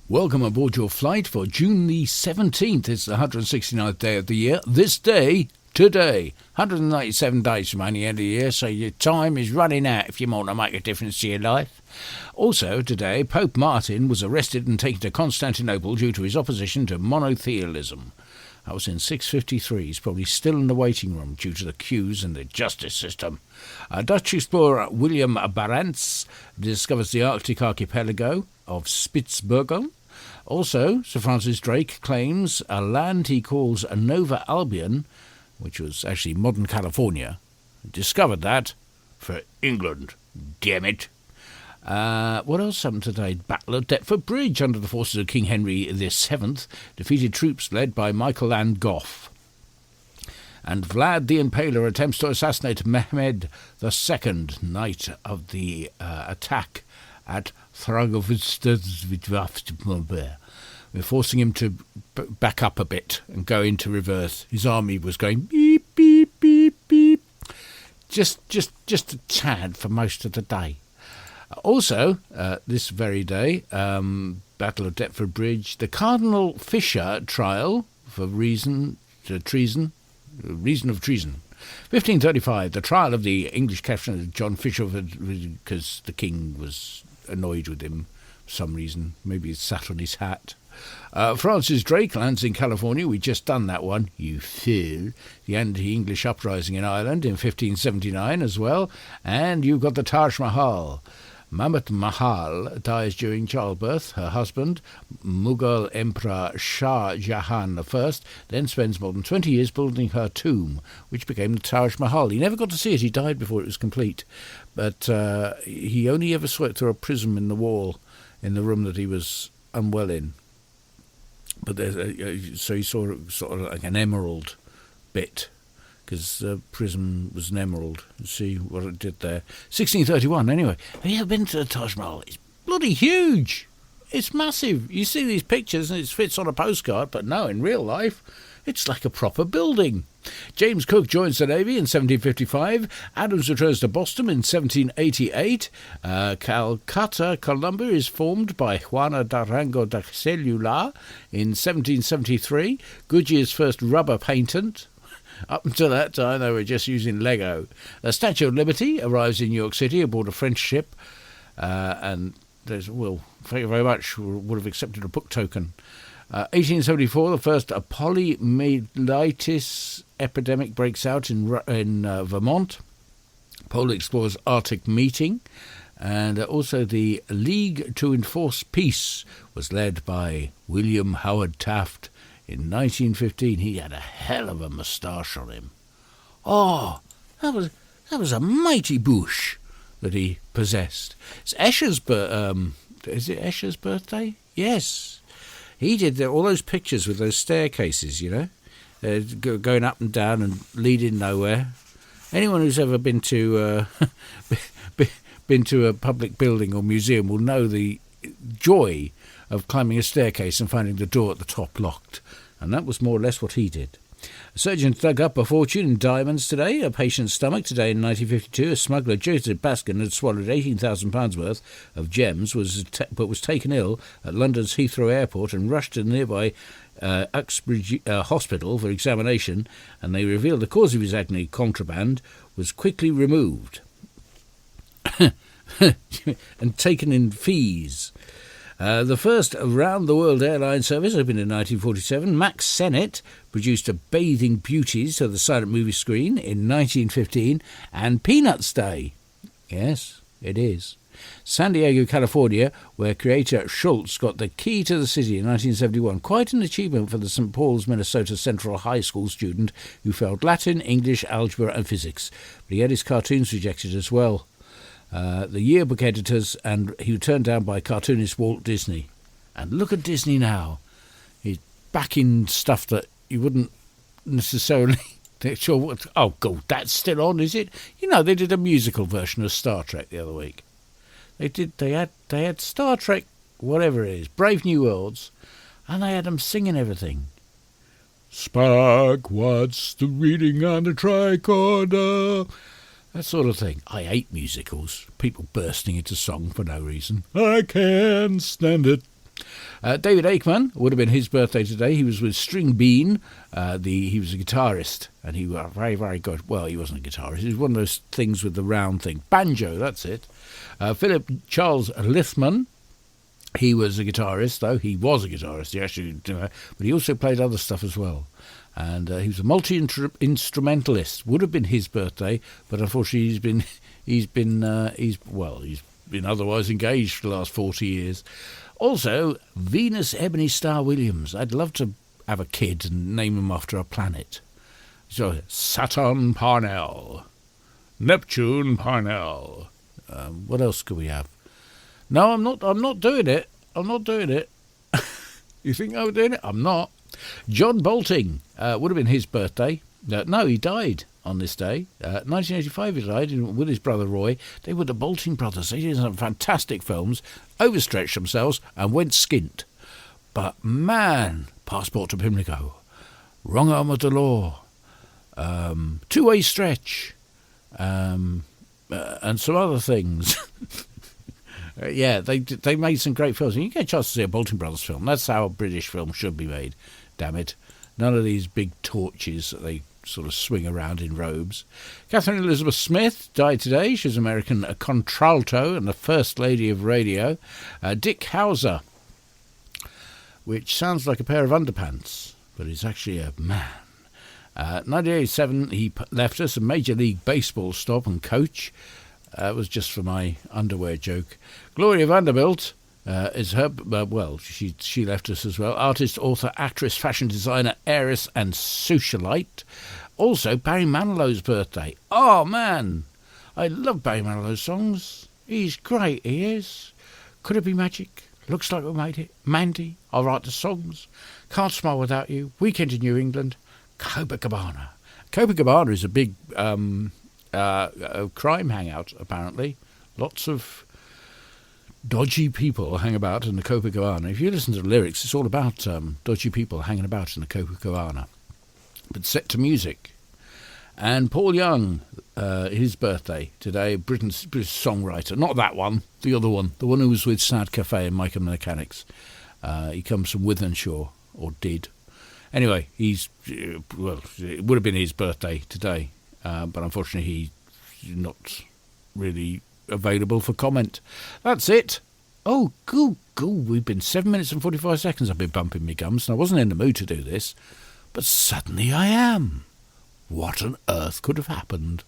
Welcome aboard your flight for June the 17th. It's the 169th day of the year. This day, today, 197 days from the end of the year, so your time is running out if you want to make a difference to your life. Also, today, Pope Martin was arrested and taken to Constantinople due to his opposition to monotheism. That was in 653. He's probably still in the waiting room due to the queues and the justice system. Dutch explorer William Barents discovers the Arctic archipelago of Spitsbergen. Also, Sir Francis Drake claims a land he calls Nova Albion, which was actually modern California. Discovered that for England. Damn it. What else happened today? Battle of Deptford Bridge under the forces of King Henry VII. Defeated troops led by Michael and Gough. And Vlad the Impaler attempts to assassinate Mehmed II, night of the attack at Thragovistad. We're forcing him to back up a bit and go into reverse. His army was going beep, beep, beep, beep. Just a tad for most of the day. Also, this very day, Battle of Deptford Bridge, the Cardinal Fisher trial for reason of treason. 1535, the trial of the English captain John Fisher because the king was annoyed with him for some reason. Maybe it sat on his hat. Francis Drake lands in California. We just done that one. You fool. The anti-English uprising in Ireland in 1579 as well. And you've got the Taj Mahal. Mammat Mahal dies during childbirth. Her husband, Mughal Emperor Shah Jahan I, then spends more than 20 years building her tomb, which became the Taj Mahal. He never got to see it. He died before it was complete. But he only ever saw it through a prism in the wall in the room that he was unwell in. But so he saw sort of like an emerald bit, because the prism was an emerald. See what it did there. 1631, anyway. Have you ever been to the Taj Mahal? It's bloody huge. It's massive. You see these pictures and it fits on a postcard, but no, in real life, it's like a proper building. James Cook joins the Navy in 1755. Adams returns to Boston in 1788. Calcutta, Columbia is formed by Juana Durango da Cellular in 1773. Goodyear's first rubber patent. Up until that time, they were just using Lego. The Statue of Liberty arrives in New York City aboard a French ship, and there's, well, thank you very much, would have accepted a book token. 1874, the first polymyelitis epidemic breaks out in Vermont. Polar Explorers Arctic meeting. And also the League to Enforce Peace was led by William Howard Taft. In 1915, he had a hell of a moustache on him. Oh, that was a mighty bush that he possessed. It's Escher's is it Escher's birthday? Yes. He did all those pictures with those staircases, you know, going up and down and leading nowhere. Anyone who's ever been to been to a public building or museum will know the joy of climbing a staircase and finding the door at the top locked. And that was more or less what he did. A surgeon dug up a fortune in diamonds today. A patient's stomach today in 1952. A smuggler, Joseph Baskin, had swallowed £18,000 worth of gems, but was taken ill at London's Heathrow Airport and rushed to the nearby Uxbridge Hospital for examination, and they revealed the cause of his agony, contraband, was quickly removed and taken in fees. The first round-the-world airline service opened in 1947. Max Sennett produced a Bathing Beauties to the silent movie screen in 1915. And Peanuts Day. Yes, it is. San Diego, California, where creator Schultz got the key to the city in 1971. Quite an achievement for the St. Paul's, Minnesota Central High School student who failed Latin, English, algebra and physics. But he had his cartoons rejected as well. The yearbook editors, and he was turned down by cartoonist Walt Disney. And look at Disney now. He's backing stuff that you wouldn't necessarily think sure what. Oh God, that's still on, is it? You know, they did a musical version of Star Trek the other week. They had Star Trek, whatever it is, Brave New Worlds, and they had them singing everything. Spock, what's the reading on the tricorder? That sort of thing. I hate musicals. People bursting into song for no reason. I can't stand it. David Aikman, would have been his birthday today. He was with String Bean. He was a guitarist, and he was very, very good. Well, he wasn't a guitarist. He was one of those things with the round thing. Banjo, that's it. Philip Charles Lithman. He was a guitarist, though. He was a guitarist. He actually, but he also played other stuff as well. And he was a multi-instrumentalist. Would have been his birthday, but unfortunately he's been otherwise engaged for the last 40 years. Also, Venus Ebony Star Williams. I'd love to have a kid and name him after a planet. So Saturn Parnell, Neptune Parnell. What else could we have? No, I'm not doing it. I'm not doing it. You think I'm doing it? I'm not. John Bolting, would have been his birthday. No, he died on this day. 1985 he died with his brother Roy. They were the Bolting brothers. They did some fantastic films, overstretched themselves and went skint. But man, Passport to Pimlico, Wrong Arm of the Law, Two-Way Stretch, and some other things. Yeah, they made some great films. And you get a chance to see a Bolting Brothers film. That's how a British film should be made. Damn it. None of these big torches that they sort of swing around in robes. Catherine Elizabeth Smith died today. She's American contralto and the First Lady of Radio. Dick Hauser, which sounds like a pair of underpants, but it's actually a man. 1987, he left us, a Major League Baseball stop and coach. It was just for my underwear joke. Gloria Vanderbilt is her... she left us as well. Artist, author, actress, fashion designer, heiress and socialite. Also, Barry Manilow's birthday. Oh, man. I love Barry Manilow's songs. He's great, he is. Could It Be Magic? Looks Like We Made It. Mandy, I'll Write the Songs. Can't Smile Without You. Weekend in New England. Copacabana. Copacabana is a big... a crime hangout, apparently. Lots of dodgy people hang about in the Copacabana. If you listen to the lyrics, it's all about dodgy people hanging about in the Copacabana, but set to music. And Paul Young, his birthday today, British songwriter. Not that one, the other one, the one who was with Sad Cafe and Mike and the Mechanics. He comes from Wythenshawe, or did. Anyway, it would have been his birthday today. But unfortunately he's not really available for comment. That's it. Oh, cool. We've been 7 minutes and 45 seconds. I've been bumping my gums, and I wasn't in the mood to do this. But suddenly I am. What on earth could have happened?